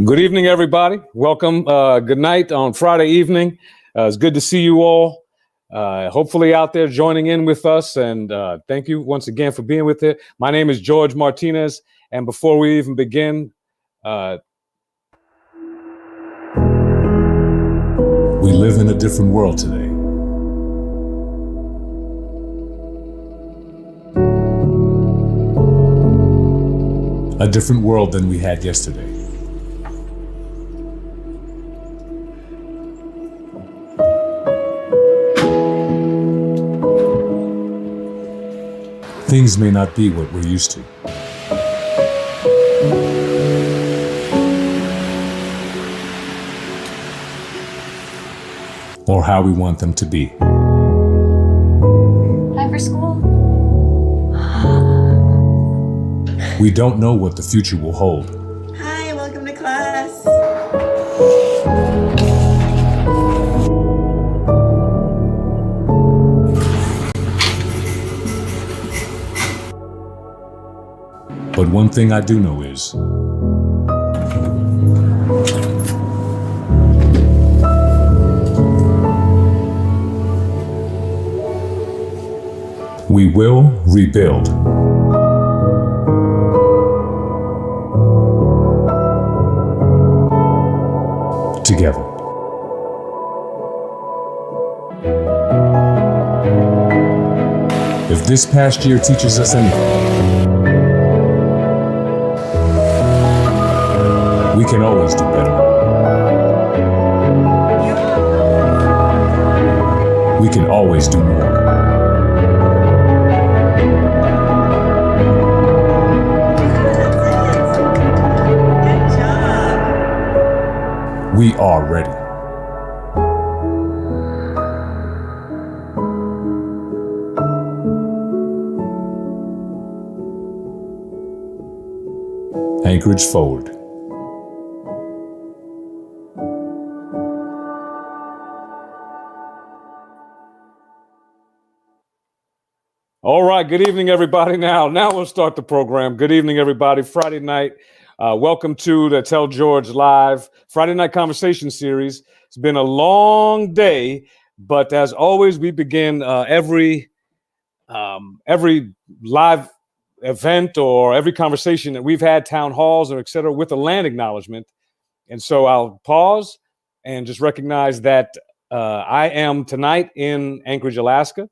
Good evening, everybody. Welcome. Good night on Friday evening. It's good to see you all. Hopefully out there joining in with us. And thank you once again for being with it. My name is George Martinez. And before we even begin, we live in a different world today. A different world than we had yesterday. Things may not be what we're used to. Or how we want them to be. Time for school? We don't know what the future will hold. Hi, welcome to class. But one thing I do know is we will rebuild. Together. If this past year teaches us anything, we can always do better. We can always do more. Good job. We are ready. Anchorage forward. all right. Good evening, everybody. Now we'll start the program. Good evening, everybody. Friday night. Welcome to the Tell George Live Friday Night Conversation Series. It's been a long day, but as always, we begin every live event or every conversation that we've had, town halls or et cetera, with a land acknowledgement. And so I'll pause and just recognize that I am tonight in Anchorage, Alaska,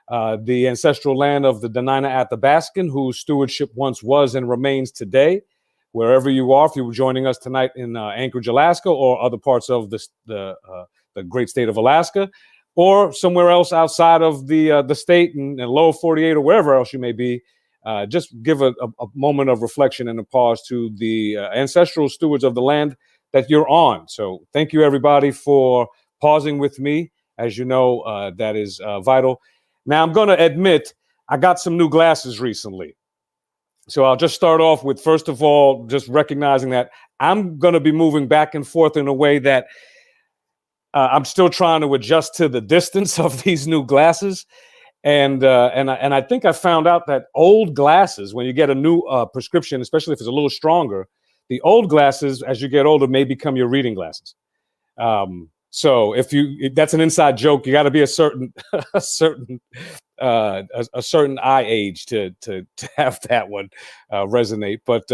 the ancestral land of the Dena'ina Athabaskan, whose stewardship once was and remains today. Wherever you are, if you were joining us tonight in Anchorage, Alaska, or other parts of the great state of Alaska, or somewhere else outside of the state and lower 48 or wherever else you may be, just give a moment of reflection and a pause to the ancestral stewards of the land that you're on. So thank you, everybody, for pausing with me. As you know, that is vital. Now, I'm going to admit I got some new glasses recently. So I'll just start off with, first of all, just recognizing that I'm going to be moving back and forth in a way that I'm still trying to adjust to the distance of these new glasses. And I think I found out that old glasses, when you get a new prescription, especially if it's a little stronger, the old glasses, as you get older, may become your reading glasses. So if that's an inside joke. You got to be a certain eye age to have that one resonate. But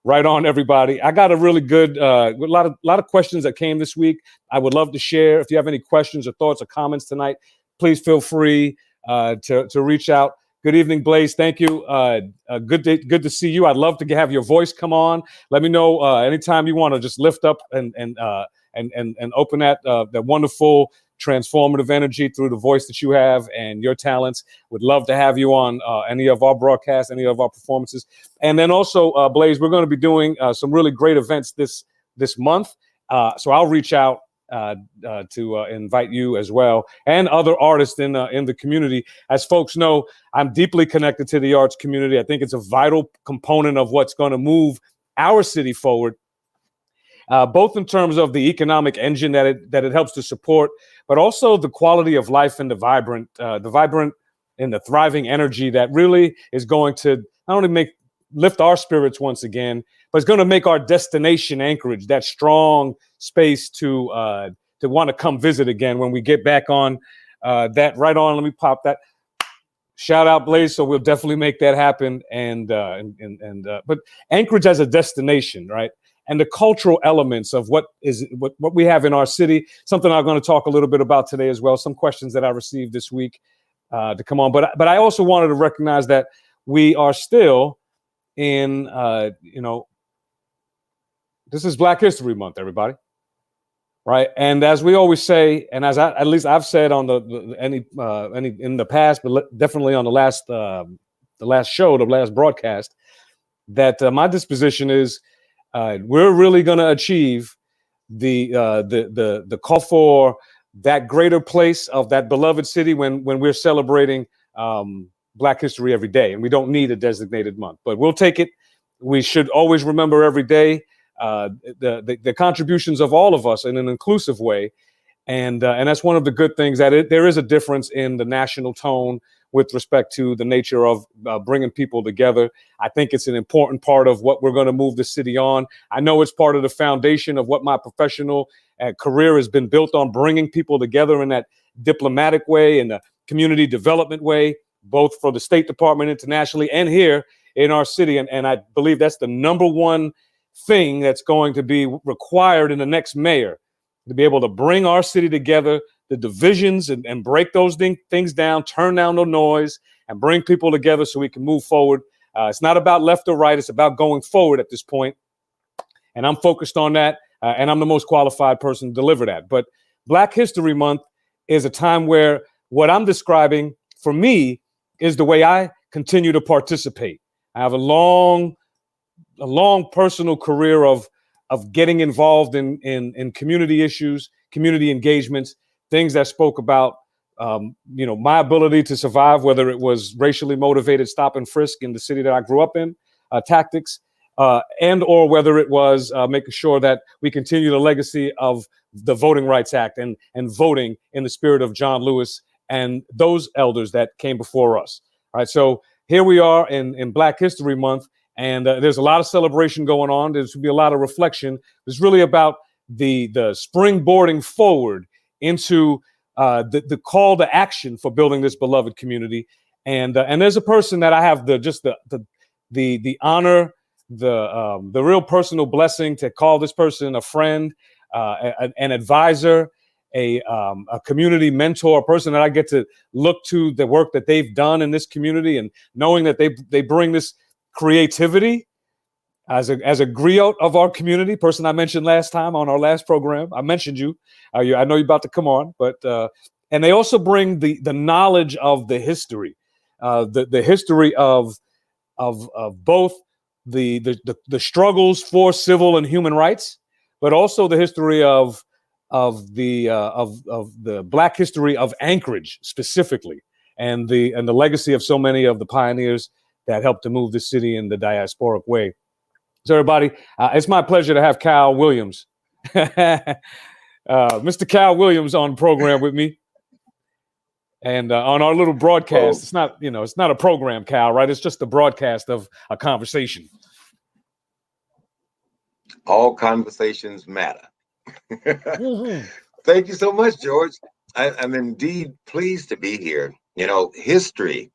right on, everybody. I got a really good a lot of questions that came this week. I would love to share. If you have any questions or thoughts or comments tonight, please feel free to reach out. Good evening, Blaze. Thank you. Good to see you. I'd love to have your voice come on. Let me know anytime you want to just lift up and open that wonderful transformative energy through the voice that you have and your talents. Would love to have you on any of our broadcasts, any of our performances. And then also, Blaze, we're going to be doing some really great events this month. So I'll reach out to invite you as well and other artists in the community. As folks know, I'm deeply connected to the arts community. I think it's a vital component of what's going to move our city forward. Both in terms of the economic engine that it helps to support, but also the quality of life and the vibrant and the thriving energy that really is going to not only lift our spirits once again, but it's going to make our destination Anchorage that strong space to want to come visit again when we get back on that. Right on. Let me pop that. Shout out Blaze. So we'll definitely make that happen. But Anchorage as a destination, right? And the cultural elements of what we have in our city, something I'm going to talk a little bit about today as well. Some questions that I received this week to come on. But I also wanted to recognize that we are still in, this is Black History Month, everybody. Right. And as we always say, and as at least I've said on any in the past, but definitely on the last show, the last broadcast, that my disposition is we're really going to achieve the call for that greater place of that beloved city when we're celebrating Black history every day. And we don't need a designated month, but we'll take it. We should always remember every day the contributions of all of us in an inclusive way. And that's one of the good things, that there is a difference in the national tone with respect to the nature of bringing people together. I think it's an important part of what we're going to move the city on. I know it's part of the foundation of what my professional career has been built on, bringing people together in that diplomatic way and the community development way, both for the State Department internationally and here in our city. And I believe that's the number one thing that's going to be required in the next mayor, to be able to bring our city together, the divisions, and break those things down, turn down the noise, and bring people together so we can move forward. It's not about left or right. It's about going forward at this point. And I'm focused on that. And I'm the most qualified person to deliver that. But Black History Month is a time where what I'm describing for me is the way I continue to participate. I have a long personal career of getting involved in community issues, community engagements, things that spoke about, my ability to survive, whether it was racially motivated stop and frisk in the city that I grew up in, tactics, and or whether it was making sure that we continue the legacy of the Voting Rights Act and voting in the spirit of John Lewis and those elders that came before us. All right, so here we are in Black History Month. And there's a lot of celebration going on. There's going to be a lot of reflection. It's really about the springboarding forward into the call to action for building this beloved community. And there's a person that I have the honor, the real personal blessing to call this person a friend, an advisor, a community mentor, a person that I get to look to the work that they've done in this community, and knowing that they bring this creativity as a griot of our community. Person I mentioned last time on our last program. I mentioned you. I know you're about to come on, but and they also bring the knowledge of the history, the history of both the struggles for civil and human rights, but also the history of the Black history of Anchorage specifically, and the legacy of so many of the pioneers that helped to move the city in the diasporic way. So everybody, it's my pleasure to have Cal Williams, Mr. Cal Williams, on the program with me. And on our little broadcast, it's not a program, Cal, right? It's just a broadcast of a conversation. All conversations matter. Mm-hmm. Thank you so much, George. I'm indeed pleased to be here. History,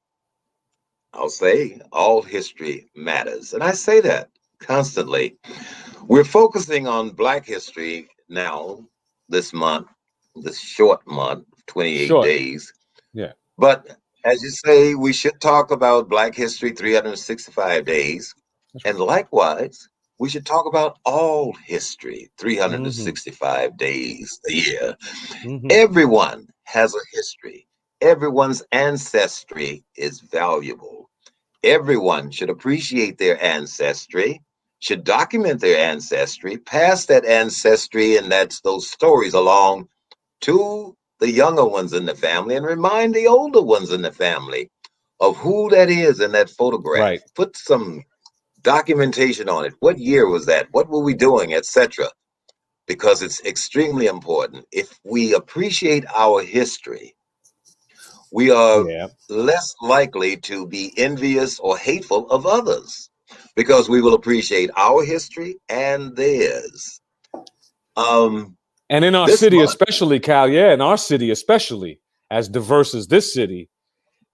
I'll say all history matters. And I say that constantly. We're focusing on Black history now, this month, this short month, 28 days. Yeah. But as you say, we should talk about Black history 365 days. And likewise, we should talk about all history 365 days a year. Mm-hmm. Everyone has a history. Everyone's ancestry is valuable. Everyone should appreciate their ancestry, should document their ancestry, pass that ancestry and those stories along to the younger ones in the family, and remind the older ones in the family of who that is in that photograph. Right. Put some documentation on it. What year was that? What were we doing, etc.? Because it's extremely important. If we appreciate our history, we are less likely to be envious or hateful of others. because we will appreciate our history and theirs. And in our This city, month, especially, Cal, yeah, in our city, especially as diverse as this city,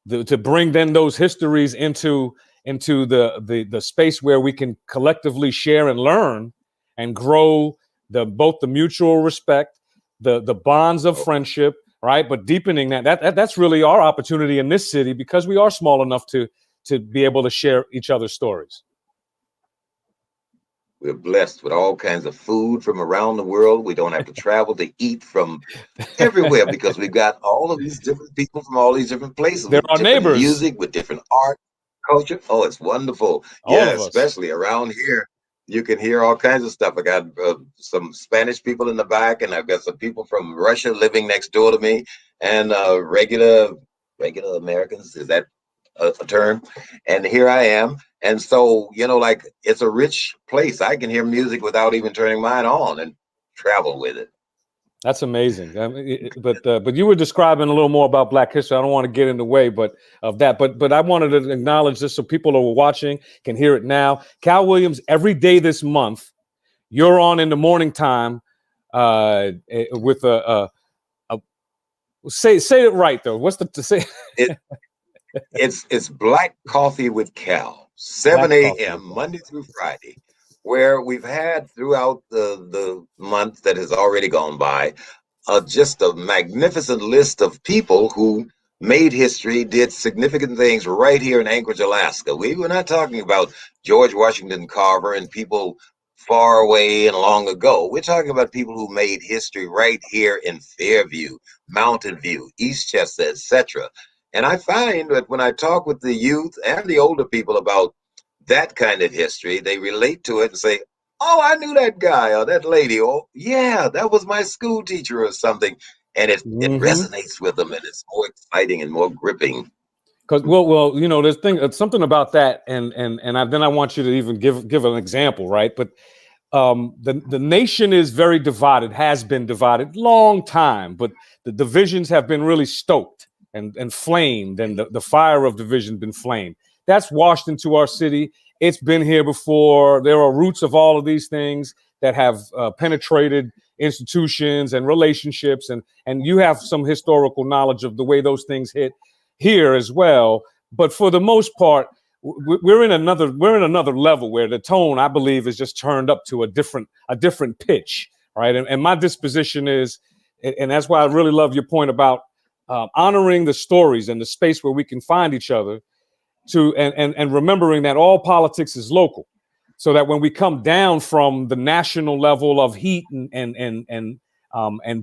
to bring then those histories into the space where we can collectively share and learn and grow both the mutual respect, the bonds of friendship, right? But deepening that's really our opportunity in this city because we are small enough to be able to share each other's stories. we're blessed with all kinds of food from around the world. We don't have to travel to eat from everywhere because we've got all of these different people from all these different places They're with our different neighbors, music, with different art, culture. Oh, it's wonderful. all Yeah, of us. especially around here. You can hear all kinds of stuff. I got some Spanish people in the back, and I've got some people from Russia living next door to me, and regular Americans. Is that a term? And here I am. And so, like it's a rich place. I can hear music without even turning mine on and travel with it. That's amazing. But you were describing a little more about Black history. I don't want to get in the way, but of that. But I wanted to acknowledge this so people who are watching can hear it now. Cal Williams, every day this month, you're on in the morning time with a say it right though. What's the to say? It, it's Black Coffee with Cal, Black 7 coffee. a.m. Monday through Friday, where we've had throughout the month that has already gone by just a magnificent list of people who made history, did significant things right here in Anchorage, Alaska. We were not talking about George Washington Carver and people far away and long ago. We're talking about people who made history right here in Fairview, Mountain View, Eastchester, etc. And I find that when I talk with the youth and the older people about that kind of history, they relate to it and say, oh, I knew that guy or that lady. Oh, yeah, that was my school teacher or something. And it Mm-hmm. resonates with them and it's more exciting and more gripping. Because there's something about that, then I want you to even give an example, right? But the nation is very divided, has been divided long time, but the divisions have been really stoked and flamed, and the fire of division been flamed. That's washed into our city. It's been here before. There are roots of all of these things that have penetrated institutions and relationships, and you have some historical knowledge of the way those things hit here as well. But for the most part, we're in another level where the tone, I believe, is just turned up to a different pitch, right? And my disposition is, and that's why I really love your point about honoring the stories and the space where we can find each other, and remembering that all politics is local, so that when we come down from the national level of heat and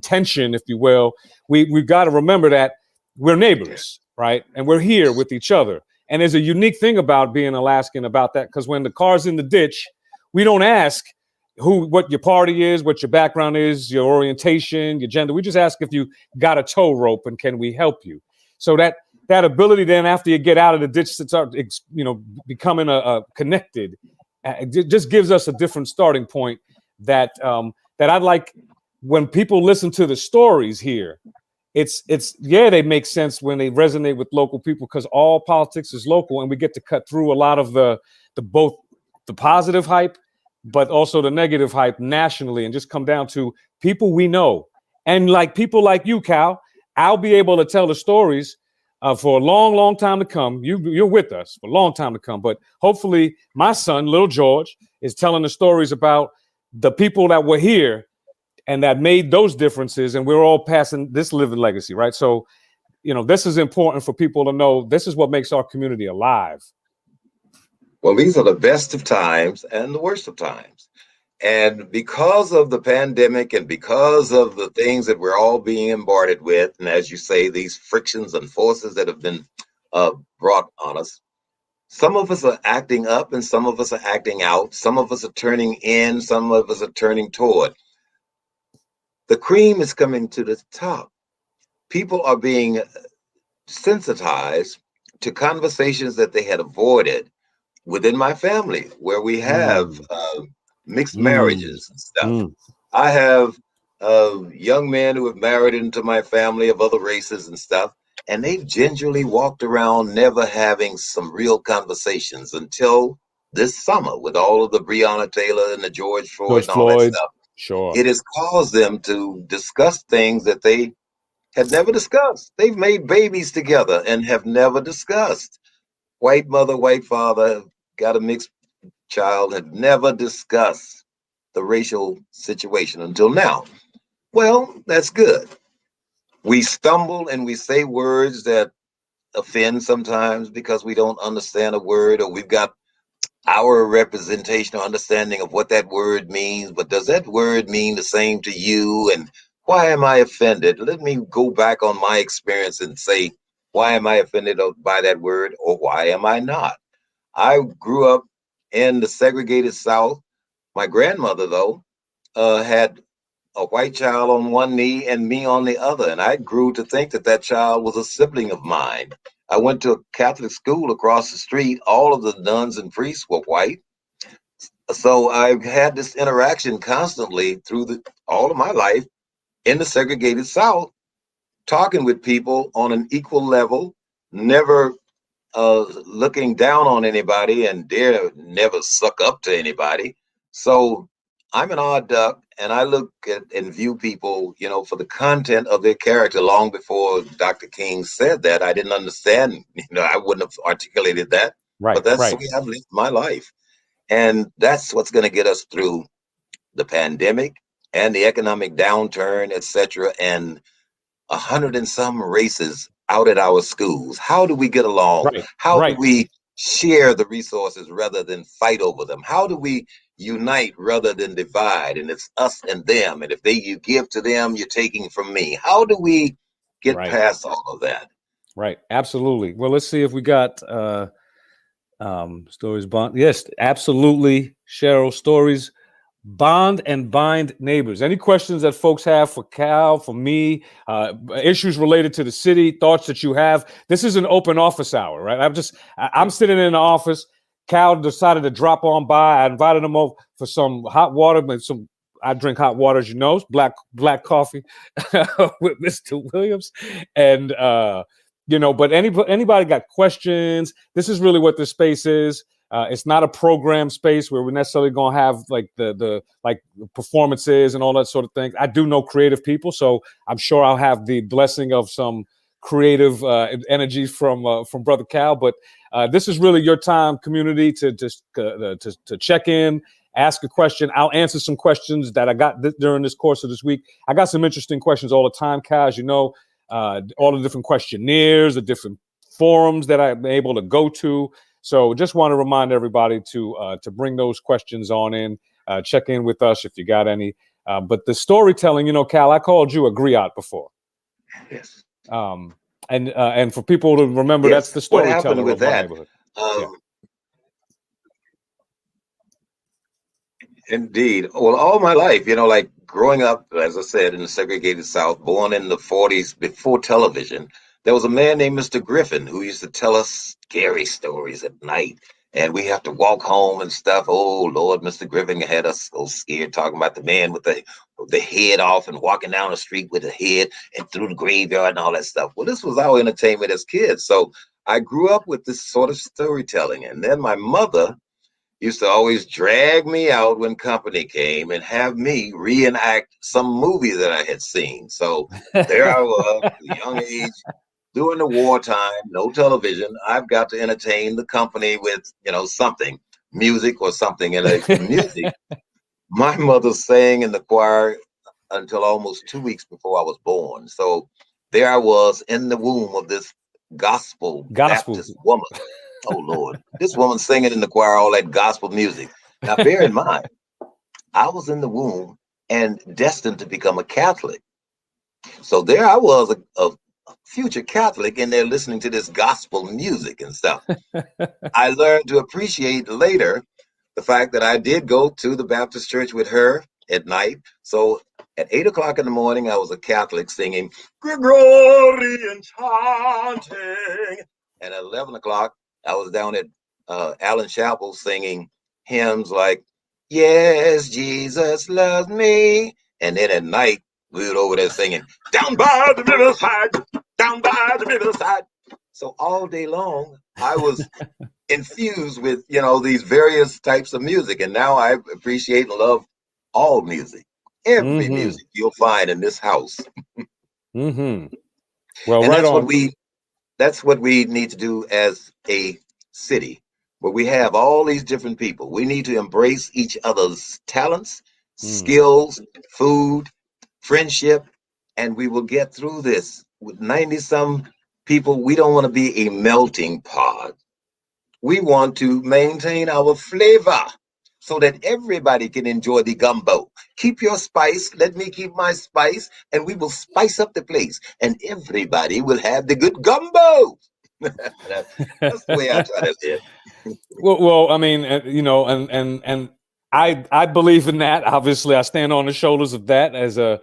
tension, if you will, we've got to remember that we're neighbors, right? And we're here with each other. And there's a unique thing about being Alaskan about that, because when the car's in the ditch, we don't ask what your party is, what your background is, your orientation, your gender. We just ask if you got a tow rope and can we help you. So that ability then, after you get out of the ditch, to start becoming a connected, it just gives us a different starting point that I'd like when people listen to the stories here. It's they make sense when they resonate with local people, because all politics is local, and we get to cut through a lot of the both the positive hype, but also the negative hype nationally, and just come down to people we know. And like people like you, Cal, I'll be able to tell the stories for a long, long time to come. You're with us for a long time to come. But hopefully my son, little George, is telling the stories about the people that were here and that made those differences, and we're all passing this living legacy, right? So, this is important for people to know. This is what makes our community alive. Well, these are the best of times and the worst of times. And because of the pandemic and because of the things that we're all being bombarded with, and as you say, these frictions and forces that have been brought on us, some of us are acting up and some of us are acting out. Some of us are turning in, some of us are turning toward. The cream is coming to the top. People are being sensitized to conversations that they had avoided within my family, where we have mixed marriages and stuff. I have young men who have married into my family of other races and stuff, and they've gingerly walked around never having some real conversations until this summer with all of the Breonna Taylor and the George Floyd George and all that Floyd. stuff. Sure. It has caused them to discuss things that they had never discussed. They've made babies together and have never discussed. White mother, white father, got a mixed child, have never discussed the racial situation until now. Well, that's good. We stumble and we say words that offend sometimes because we don't understand a word, or we've got our representation or understanding of what that word means. But does that word mean the same to you? And why am I offended? Let me go back on my experience and say, why am I offended by that word, or why am I not? I grew up in the segregated South. My grandmother, though, had a white child on one knee and me on the other. And I grew to think that that child was a sibling of mine. I went to a Catholic school across the street. All of the nuns and priests were white. So I've had this interaction constantly through all of my life in the segregated South, talking with people on an equal level, never looking down on anybody, and dare never suck up to anybody. So I'm an odd duck, and I look at and view people, for the content of their character. Long before Dr. King said that, I didn't understand. I wouldn't have articulated that, but Right. that's the Right. way I've lived my life, and that's what's going to get us through the pandemic and the economic downturn, etc. And 100 and some races out at our schools. How do we get along? Right. How do Right. we share the resources rather than fight over them? How do we unite rather than divide? And it's us and them. And if you give to them, you're taking from me. How do we get Right. past all of that? Right. Absolutely. Well, let's see if we got stories bond. Yes, absolutely. Cheryl, stories bond and bind neighbors. Any questions that folks have for Cal, for me, issues related to the city, thoughts that you have? This is an open office hour, right? I'm sitting in the office. Cal decided to drop on by. I invited him over for some hot water, but I drink hot water, as you know, black coffee with Mr. Williams. And but anybody got questions? This is really what this space is. It's not a program space where we're necessarily going to have like the performances and all that sort of thing. I do know creative people, so I'm sure I'll have the blessing of some creative energy from Brother Cal. But this is really your time, community, to just to check in, ask a question. I'll answer some questions that I got during this course of this week. I got some interesting questions all the time, Cal, as you know. All the different questionnaires, the different forums that I'm able to go to. So just want to remind everybody to bring those questions on in, check in with us if you got any. But the storytelling, Cal, I called you a griot before. Yes. And for people to remember, Yes. that's the What happened storyteller with of my that? neighborhood. Indeed. Well, all my life, like growing up, as I said, in the segregated South, born in the 40s before television, there was a man named Mr. Griffin who used to tell us scary stories at night. And we have to walk home and stuff. Oh, Lord, Mr. Griffin had us so scared talking about the man with the head off and walking down the street with the head and through the graveyard and all that stuff. Well, this was our entertainment as kids. So I grew up with this sort of storytelling. And then my mother used to always drag me out when company came and have me reenact some movie that I had seen. So there I was, at a young age, during the wartime, no television. I've got to entertain the company with, something, music or something. And the music, my mother sang in the choir until almost 2 weeks before I was born. So there I was in the womb of this gospel Baptist woman. Oh, Lord, this woman singing in the choir, all that gospel music. Now, bear in mind, I was in the womb and destined to become a Catholic. So there I was, a future Catholic, and they're listening to this gospel music and stuff. I learned to appreciate later the fact that I did go to the Baptist church with her at night. So at 8 o'clock in the morning, I was a Catholic singing Gregorian chanting. And at 11 o'clock, I was down at Allen Chapel singing hymns like, Yes, Jesus loves me. And then at night, we were over there singing, Down by the riverside, down by the riverside. So all day long, I was infused with, these various types of music. And now I appreciate and love all music. Every Mm-hmm. music you'll find in this house. Mm-hmm. Well, And right on. that's what we need to do as a city, where we have all these different people. We need to embrace each other's talents, Mm. skills, food, friendship, and we will get through this. With 90 some people, we don't want to be a melting pot. We want to maintain our flavor so that everybody can enjoy the gumbo. Keep your spice, let me keep my spice, and we will spice up the place, and everybody will have the good gumbo. That's the way I try to say it. Well, I mean, I believe in that. Obviously, I stand on the shoulders of that as a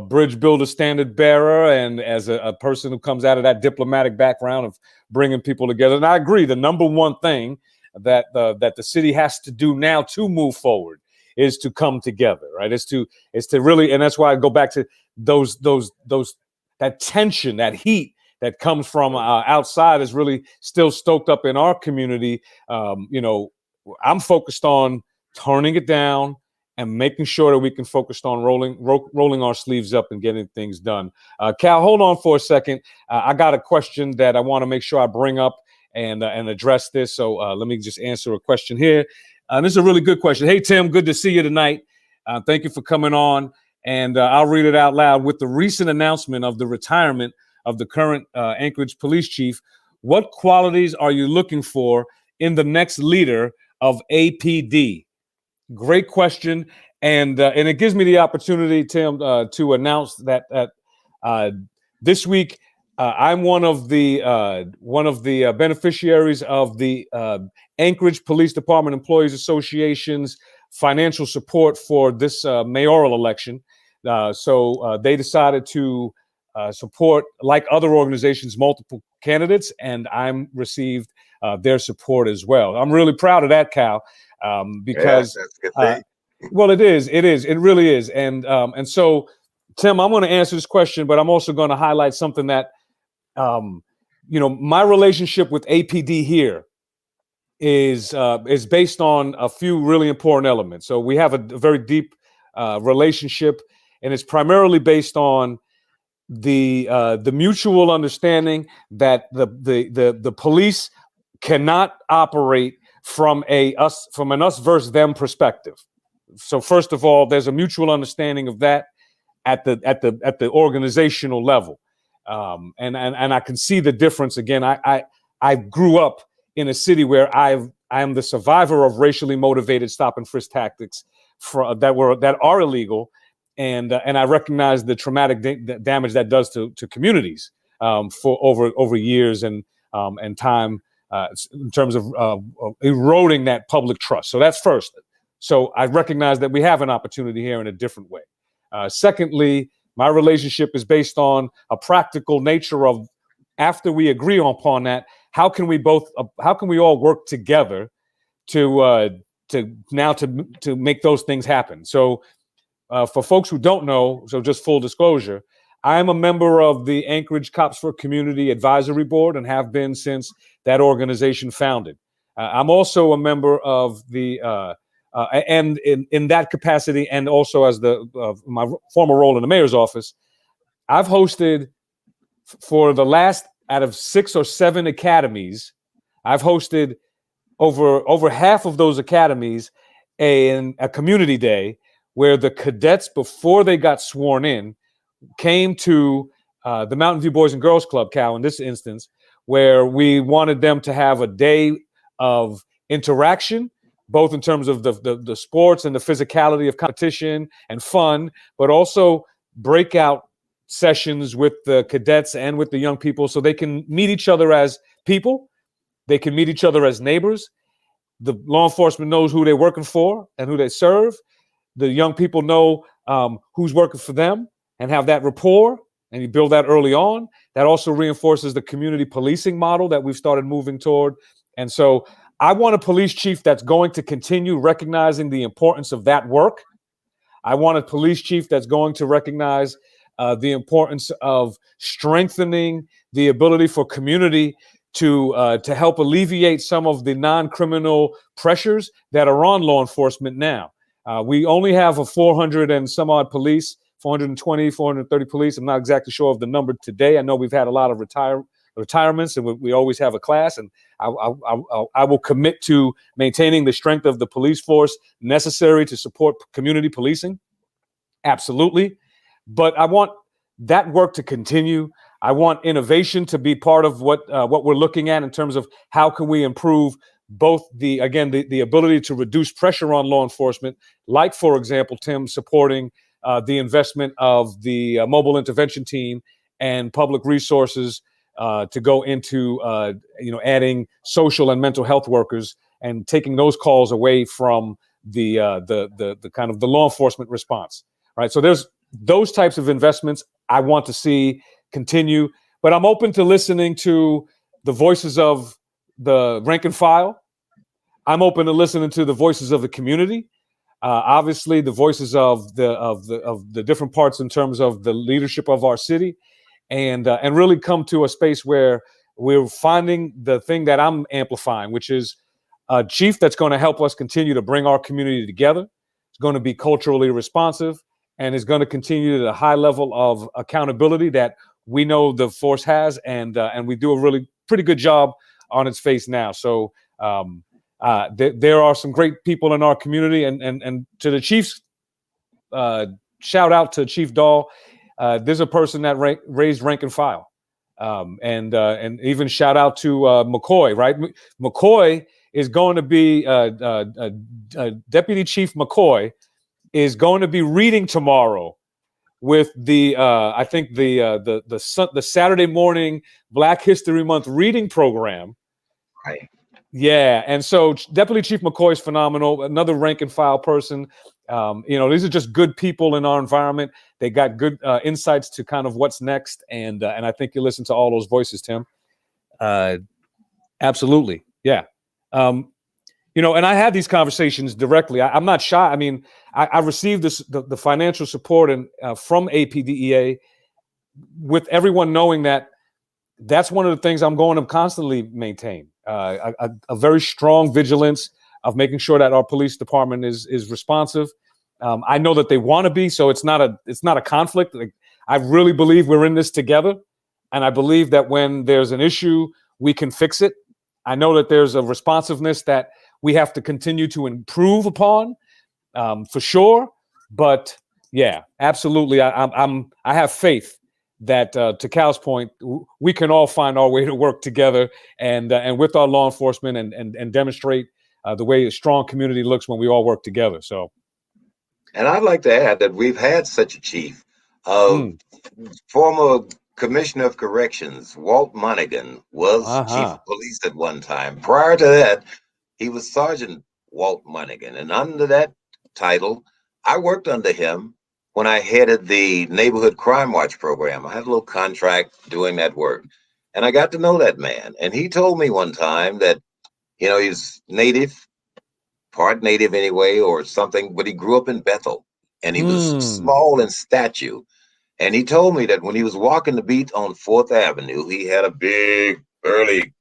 bridge builder, standard bearer, and as a person who comes out of that diplomatic background of bringing people together. And I agree. The number one thing that the city has to do now to move forward is to come together, right? It's to really, and that's why I go back to those that tension, that heat that comes from outside is really still stoked up in our community. I'm focused on turning it down and making sure that we can focus on rolling our sleeves up and getting things done. Cal, hold on for a second. I got a question that I want to make sure I bring up and address this. So let me just answer a question here. This is a really good question. Hey, Tim, good to see you tonight. Thank you for coming on. And I'll read it out loud. With the recent announcement of the retirement of the current Anchorage police chief, what qualities are you looking for in the next leader of APD? Great question, and it gives me the opportunity, Tim, to announce that this week I'm one of the beneficiaries of the Anchorage Police Department Employees Association's financial support for this mayoral election. So they decided to support, like other organizations, multiple candidates, and I'm received their support as well. I'm really proud of that, Cal, because That's a good thing. well, it really is, and so, Tim, I'm going to answer this question, but I'm also going to highlight something that, my relationship with APD here is based on a few really important elements. So we have a very deep relationship, and it's primarily based on the mutual understanding that the police cannot operate from an us versus them perspective. So first of all, there's a mutual understanding of that at the organizational level, and I can see the difference. Again, I grew up in a city where I am the survivor of racially motivated stop and frisk tactics that are illegal. And I recognize the traumatic damage that does to communities for over years and time in terms of eroding that public trust. So that's first. So I recognize that we have an opportunity here in a different way. Secondly, my relationship is based on a practical nature of, after we agree upon that, how can we all work together to make those things happen? So for folks who don't know, so just full disclosure, I am a member of the Anchorage Cops for Community Advisory Board and have been since that organization founded. I'm also a member of the, and in that capacity, and also as my former role in the mayor's office, I've hosted for the last, out of 6 or 7 academies, I've hosted over half of those academies a community day where the cadets, before they got sworn in, came to the Mountain View Boys and Girls Club, Cal, in this instance, where we wanted them to have a day of interaction, both in terms of the sports and the physicality of competition and fun, but also breakout sessions with the cadets and with the young people so they can meet each other as people. They can meet each other as neighbors. The law enforcement knows who they're working for and who they serve. The young people know who's working for them and have that rapport, and you build that early on. That also reinforces the community policing model that we've started moving toward. And so I want a police chief that's going to continue recognizing the importance of that work. I want a police chief that's going to recognize the importance of strengthening the ability for community to help alleviate some of the non-criminal pressures that are on law enforcement now. We only have a 400 and some odd police, 420, 430 police. I'm not exactly sure of the number today. I know we've had a lot of retirements, and we always have a class. And I will commit to maintaining the strength of the police force necessary to support community policing. Absolutely. But I want that work to continue. I want innovation to be part of what we're looking at in terms of how can we improve both the ability to reduce pressure on law enforcement, like, for example, Tim, supporting the investment of the mobile intervention team and public resources to go into adding social and mental health workers and taking those calls away from the kind of the law enforcement response. Right. So there's those types of investments I want to see continue, but I'm open to listening to the voices of the rank and file. I'm open to listening to the voices of the community. Obviously, the voices of the different parts in terms of the leadership of our city, and really come to a space where we're finding the thing that I'm amplifying, which is a chief that's going to help us continue to bring our community together. It's going to be culturally responsive, and is going to continue the high level of accountability that we know the force has, and we do a really pretty good job on its face now. So there are some great people in our community, and to the chief's shout out to Chief Dahl. There's a person that raised rank and file, and even shout out to McCoy. Right, McCoy is going to be Deputy Chief McCoy is going to be reading tomorrow with the I think the Saturday morning Black History Month reading program. Right. Yeah, and so Deputy Chief McCoy is phenomenal. Another rank and file person. These are just good people in our environment. They got good insights to kind of what's next, and I think you listen to all those voices, Tim. Absolutely, yeah. And I had these conversations directly. I'm not shy. I mean, I received the financial support from APDEA, with everyone knowing that that's one of the things I'm going to constantly maintain. A very strong vigilance of making sure that our police department is responsive. I know that they want to be, so it's not a conflict. Like, I really believe we're in this together, and I believe that when there's an issue, we can fix it. I know that there's a responsiveness that we have to continue to improve upon, for sure. But yeah, absolutely, I have faith that, to Cal's point, we can all find our way to work together and with our law enforcement and demonstrate the way a strong community looks when we all work together. So, and I'd like to add that we've had such a chief, former Commissioner of Corrections, Walt Monaghan, was chief of police at one time. Prior to that, he was Sergeant Walt Monaghan, and under that title, I worked under him when I headed the Neighborhood Crime Watch program. I had a little contract doing that work, and I got to know that man. And he told me one time that, he's native, part native anyway, or something, but he grew up in Bethel, and he was small in stature. And he told me that when he was walking the beat on 4th Avenue, he had a big, burly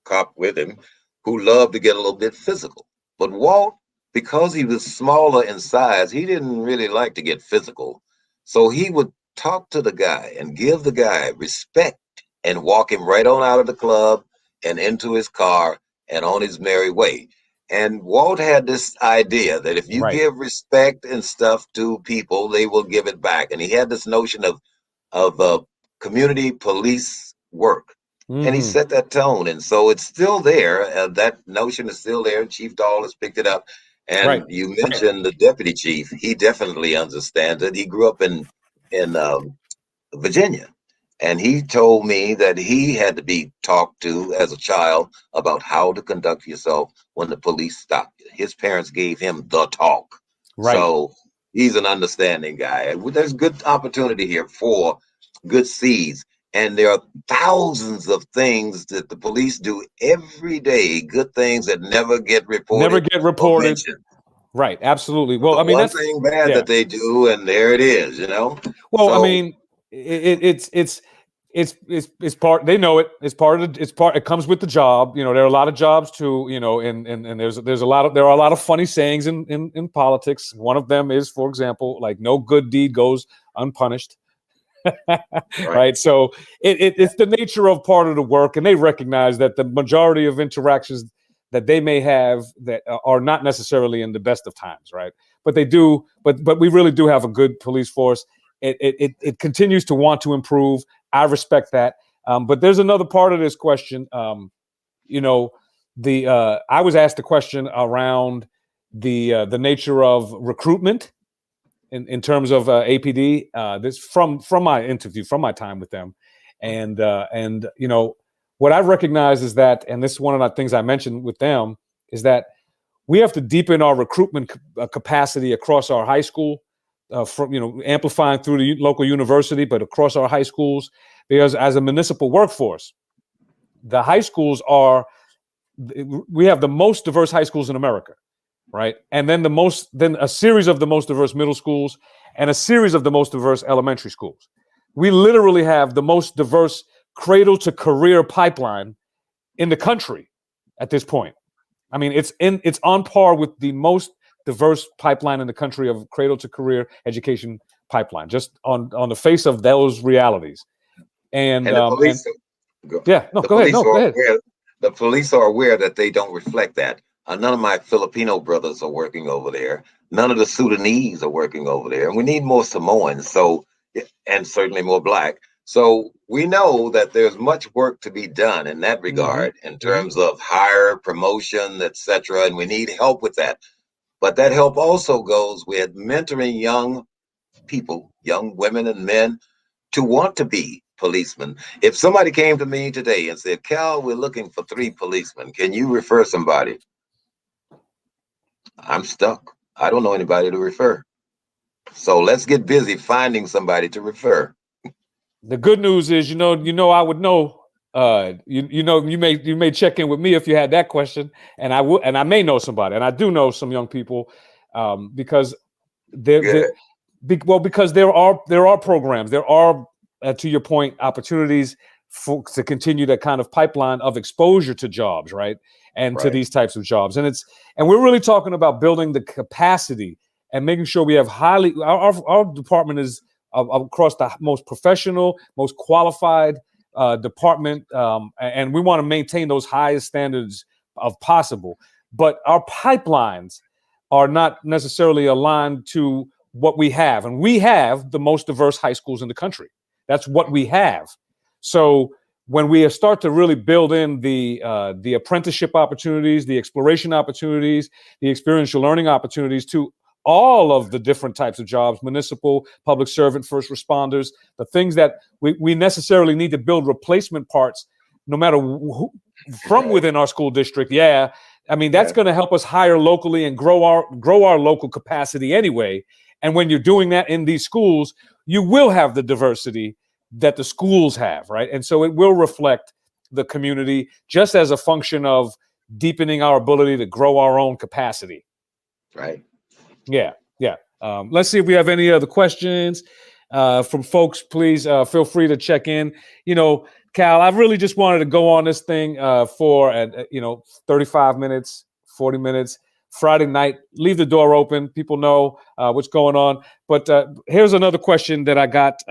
cop with him who loved to get a little bit physical. But Walt, because he was smaller in size, he didn't really like to get physical. So he would talk to the guy and give the guy respect and walk him right on out of the club and into his car and on his merry way. And Walt had this idea that if you give respect and stuff to people, they will give it back. And he had this notion of community police work. And he set that tone. And so it's still there. That notion is still there. Chief Dahl has picked it up. And you mentioned the deputy chief. He definitely understands it. He grew up in Virginia. And he told me that he had to be talked to as a child about how to conduct yourself when the police stopped you. His parents gave him the talk. So he's an understanding guy. There's good opportunity here for good seeds. And there are thousands of things that the police do every day, good things that never get reported. Right. Absolutely. Well, The I mean, one that's thing bad yeah. that they do, and there it is, you know. Well, I So mean, it's part. They know it. It's part of the. It's part. It comes with the job. You know, there are a lot of jobs too. You know, and there's a lot of there are a lot of funny sayings in politics. One of them is, for example, like no good deed goes unpunished. right, Right. So yeah, it's the nature of part of the work, and they recognize that the majority of interactions that they may have that are not necessarily in the best of times, right? But they do. But we really do have a good police force. It continues to want to improve. I respect that. But there's another part of this question. You know, the I was asked a question around the nature of recruitment in terms of APD. This from my interview, from my time with them, and you know what I recognize is that, and this is one of the things I mentioned with them is that we have to deepen our recruitment capacity across our high school, from amplifying through the local university, but across our high schools, because as a municipal workforce, the high schools are we have the most diverse high schools in America, right? And then a series of the most diverse middle schools and a series of the most diverse elementary schools. We literally have the most diverse cradle to career pipeline in the country at this point. I mean, it's on par with the most diverse pipeline in the country of cradle to career education pipeline, just on the face of those realities. and the And police, yeah, no, the go ahead, police no, go are ahead. aware. The police are aware that they don't reflect that. None of my Filipino brothers are working over there. None of the Sudanese are working over there, and we need more Samoans. So, and certainly more black. So we know that there's much work to be done in that Mm-hmm. regard, in Mm-hmm. terms of hire, promotion, etc. And we need help with that. But that help also goes with mentoring young people, young women and men, to want to be policemen. If somebody came to me today and said, Cal, we're looking for 3 policemen, can you refer somebody? I'm stuck. I don't know anybody to refer. So let's get busy finding somebody to refer. The good news is, I would know. You may check in with me if you had that question, and I may know somebody, and I do know some young people, because there, Good. because there are programs, there are, to your point, opportunities to continue that kind of pipeline of exposure to jobs, right, and to Right. these types of jobs, and we're really talking about building the capacity and making sure we have our department is across the most professional, most qualified department, and we want to maintain those highest standards of possible. But our pipelines are not necessarily aligned to what we have, and we have the most diverse high schools in the country. That's what we have. So when we start to really build in the apprenticeship opportunities, the exploration opportunities, the experiential learning opportunities to all of the different types of jobs, municipal, public servant, first responders, the things that we necessarily need to build replacement parts, no matter who, from Right. within our school district. Yeah, I mean, that's Yeah. going to help us hire locally and grow our local capacity anyway. And when you're doing that in these schools, you will have the diversity that the schools have, right? And so it will reflect the community just as a function of deepening our ability to grow our own capacity. Right. Yeah, yeah. Let's see if we have any other questions from folks. Please feel free to check in. Cal, I really just wanted to go on this thing for 35 minutes, 40 minutes. Friday night, leave the door open. People know what's going on. But here's another question that I got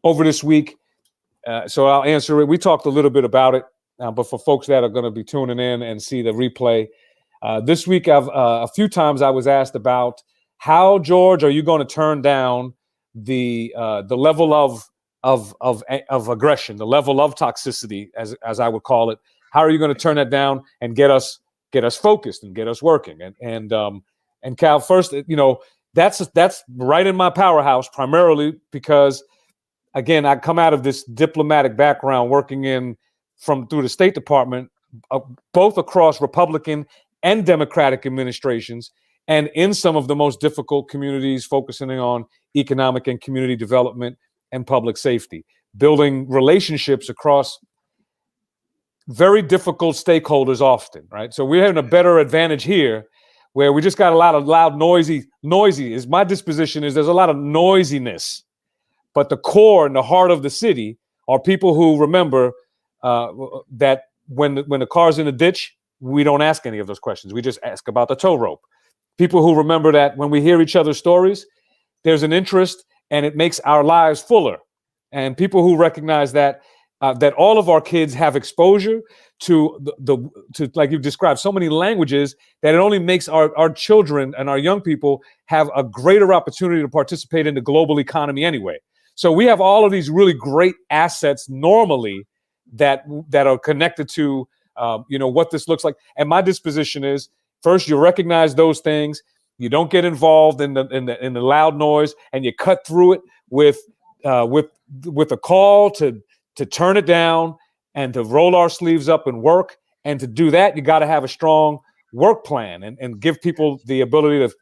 over this week. So I'll answer it. We talked a little bit about it, but for folks that are going to be tuning in and see the replay, this week, a few times I was asked about how, George, are you going to turn down the level of aggression, the level of toxicity, as I would call it. How are you going to turn that down and get us focused and get us working? And Cal, first, that's right in my powerhouse, primarily because, again, I come out of this diplomatic background, working through the State Department, both across Republican and Democratic administrations, and in some of the most difficult communities, focusing on economic and community development and public safety, building relationships across very difficult stakeholders often, right? So we're having a better advantage here where we just got a lot of loud, noisy is my disposition is there's a lot of noisiness, but the core and the heart of the city are people who remember that when the car's in the ditch, we don't ask any of those questions. We just ask about the tow rope. People who remember that when we hear each other's stories, there's an interest and it makes our lives fuller. And people who recognize that that all of our kids have exposure to to like you've described so many languages that it only makes our children and our young people have a greater opportunity to participate in the global economy anyway. So we have all of these really great assets normally that are connected to what this looks like. And my disposition is first you recognize those things, you don't get involved in the loud noise, and you cut through it with a call to turn it down and to roll our sleeves up and work. And to do that, you got to have a strong work plan and give people the ability to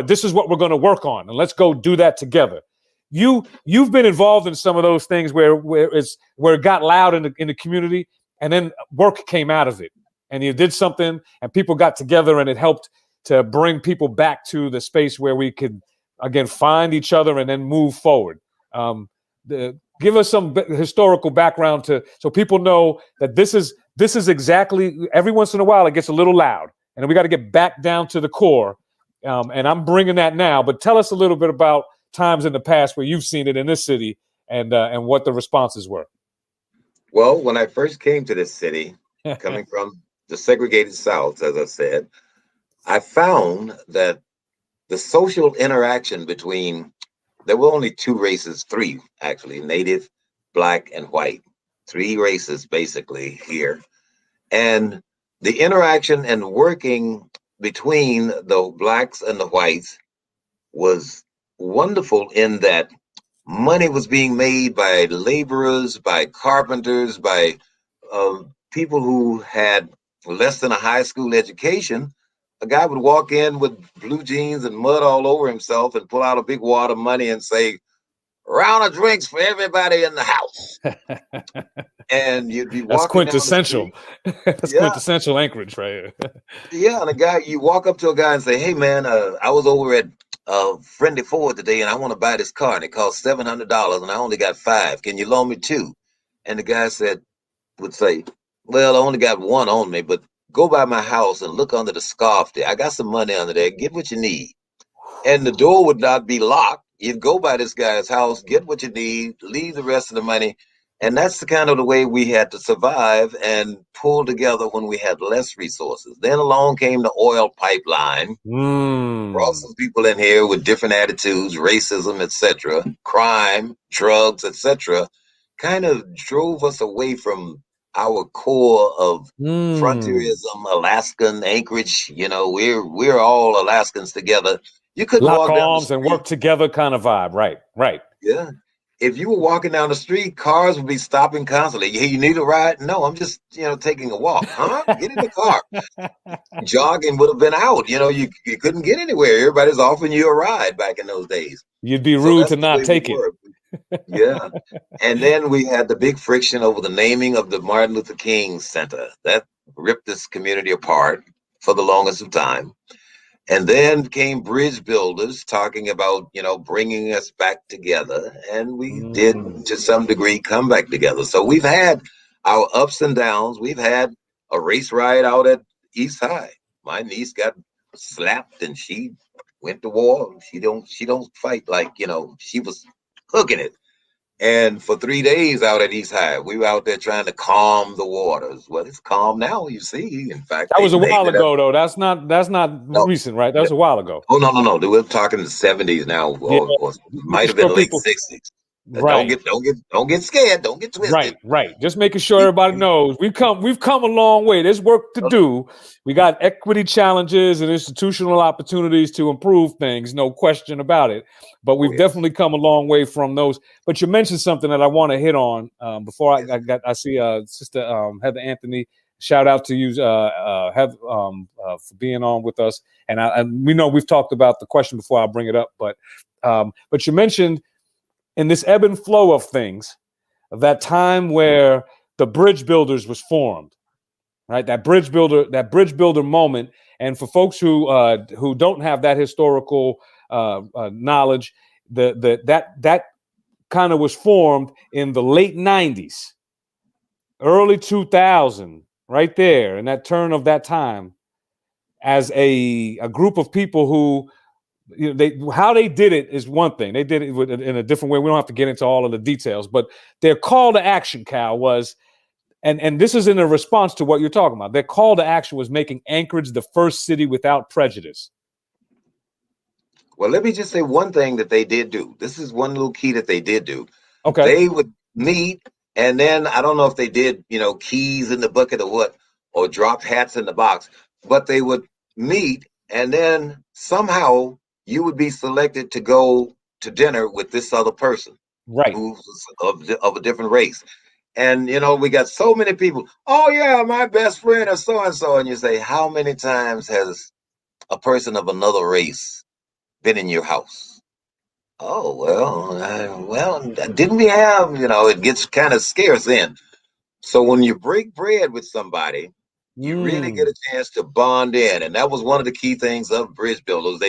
this is what we're going to work on, and let's go do that together. You've been involved in some of those things where it got loud in the community, and then work came out of it, and you did something, and people got together, and it helped to bring people back to the space where we could again find each other and then move forward. Give us some historical background so people know that this is exactly. Every once in a while, it gets a little loud, and we got to get back down to the core. And I'm bringing that now. But tell us a little bit about times in the past where you've seen it in this city and what the responses were. Well, when I first came to this city, coming from the segregated South, as I said, I found that the social interaction between, there were only two races, three actually, native, black, and white. Three races basically here. And the interaction and working between the blacks and the whites was wonderful in that money was being made by laborers, by carpenters, by people who had less than a high school education. A guy would walk in with blue jeans and mud all over himself and pull out a big wad of money and say, "Round of drinks for everybody in the house." And you'd be walking. That's quintessential. Down the street. That's quintessential Anchorage right here. Yeah, and you walk up to a guy and say, "Hey man, I was over at Friendly Ford today and I want to buy this car and it costs $700 and I only got $5. Can you loan me $2?" And the guy would say, "Well, I only got one on me, but go by my house and look under the scarf there. I got some money under there. Get what you need." And the door would not be locked. You'd go by this guy's house, get what you need, leave the rest of the money. And that's the kind of the way we had to survive and pull together when we had less resources. Then along came the oil pipeline. Brought some people in here with different attitudes, racism, etc., crime, drugs, etc., kind of drove us away from our core of frontierism, Alaskan, Anchorage. We're all Alaskans together. You couldn't lock walk down arms and work together kind of vibe. Right. Yeah. If you were walking down the street, cars would be stopping constantly. Hey, you need a ride? No, I'm just, taking a walk. Huh? Get in the car. Jogging would have been out. You couldn't get anywhere. Everybody's offering you a ride back in those days. You'd be rude to not take it. Yeah. And then we had the big friction over the naming of the Martin Luther King Center. That ripped this community apart for the longest of time. And then came bridge builders talking about, bringing us back together. And we did, to some degree, come back together. So we've had our ups and downs. We've had a race riot out at East High. My niece got slapped and she went to war. She don't fight like, she was hooking it. And for 3 days out at East High, we were out there trying to calm the waters. Well, it's calm now, you see. In fact, that was a while ago, though. That's not recent, right? That was a while ago. Oh, no. We're talking the 70s now, or might have been late 60s. Right. Don't get scared. Don't get twisted. Right. Just making sure everybody knows we've come a long way. There's work to do. We got equity challenges and institutional opportunities to improve things, no question about it. But we've definitely come a long way from those. But you mentioned something that I want to hit on before I see Sister Heather Anthony. Shout out to you, Heather, for being on with us. And we know we've talked about the question before. I'll bring it up, but you mentioned in this ebb and flow of things, that time where the Bridge Builders was formed, right? That bridge builder moment. And for folks who don't have that historical knowledge, that kind of was formed in the late 90s, early 2000, right there, in that turn of that time, as a group of people who, how they did it is one thing. They did it in a different way. We don't have to get into all of the details, but their call to action, Cal, was, and this is in a response to what you're talking about. Their call to action was making Anchorage the first city without prejudice. Well, let me just say one thing that they did do. This is one little key that they did do. Okay. They would meet, and then I don't know if they did, keys in the bucket or what, or dropped hats in the box, but they would meet, and then somehow you would be selected to go to dinner with this other person, right, who's of a different race. And we got so many people. Oh yeah, my best friend or so and so, and you say, how many times has a person of another race been in your house? Oh, well, didn't we have, it gets kind of scarce then. So when you break bread with somebody, you really get a chance to bond in. And that was one of the key things of Bridge Builders.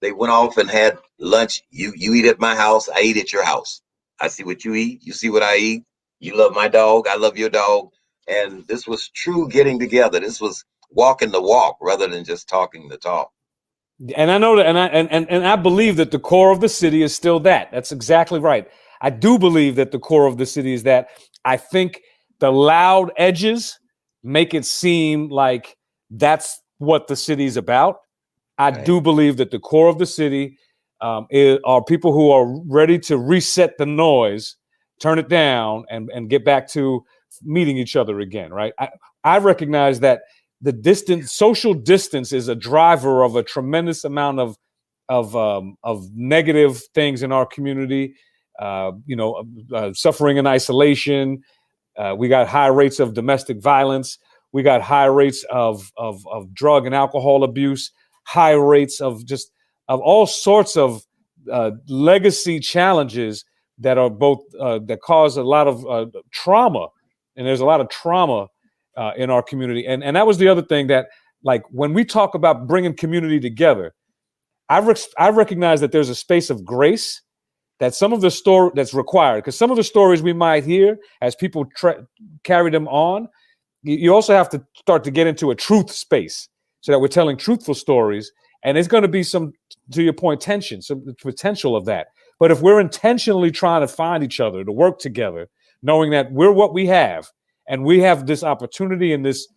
They went off and had lunch. You eat at my house, I eat at your house. I see what you eat, you see what I eat. You love my dog, I love your dog. And this was true getting together. This was walking the walk rather than just talking the talk. And I know that, and I believe that the core of the city is still that. That's exactly right. I do believe that the core of the city is that. I think the loud edges make it seem like that's what the city's about. I do believe that the core of the city are people who are ready to reset the noise, turn it down, and get back to meeting each other again. Right. I recognize that the social distance is a driver of a tremendous amount of negative things in our community. Suffering in isolation. We got high rates of domestic violence. We got high rates of drug and alcohol abuse. High rates of all sorts of legacy challenges that are both that cause a lot of trauma, and there's a lot of trauma in our community. And that was the other thing that, like, when we talk about bringing community together, I recognize that there's a space of grace that some of the story that's required, because some of the stories we might hear as people carry them on, you also have to start to get into a truth space so that we're telling truthful stories. And there's going to be some, to your point, tension, some potential of that. But if we're intentionally trying to find each other, to work together, knowing that we're what we have, and we have this opportunity in this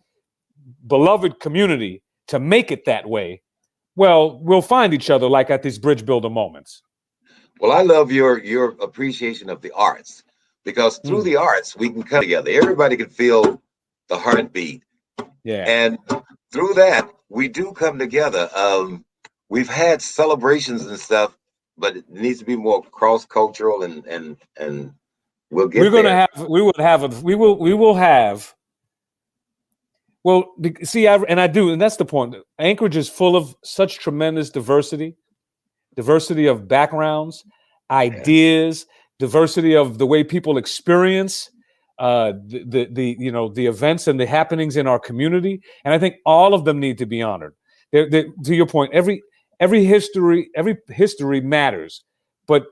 beloved community to make it that way, well, we'll find each other, like at these bridge builder moments. Well, I love your appreciation of the arts, because through the arts we can come together. Everybody can feel the heartbeat. Yeah. And through that, we do come together. We've had celebrations and stuff, but it needs to be more cross-cultural, and we'll get there. We will have. Well, see, I do, and that's the point. Anchorage is full of such tremendous diversity of backgrounds, ideas, diversity of the way people experience the events and the happenings in our community, and I think all of them need to be honored. To your point, every history matters, but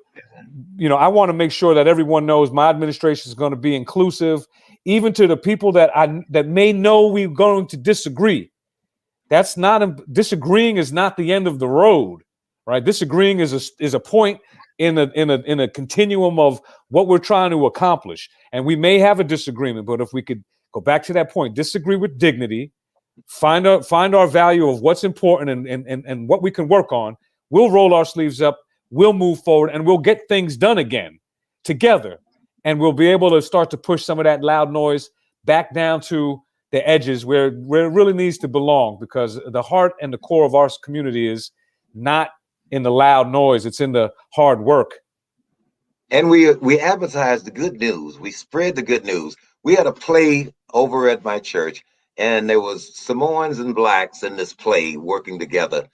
I want to make sure that everyone knows my administration is going to be inclusive, even to the people that may know we're going to disagree. Disagreeing is not the end of the road, right? Disagreeing is a point in a continuum of what we're trying to accomplish. And we may have a disagreement, but if we could go back to that point, disagree with dignity, find our value of what's important and what we can work on, we'll roll our sleeves up, we'll move forward, and we'll get things done again together. And we'll be able to start to push some of that loud noise back down to the edges where it really needs to belong, because the heart and the core of our community is not in the loud noise. It's in the hard work. And we advertise the good news. We spread the good news. We had a play over at my church, and there was Samoans and blacks in this play working together.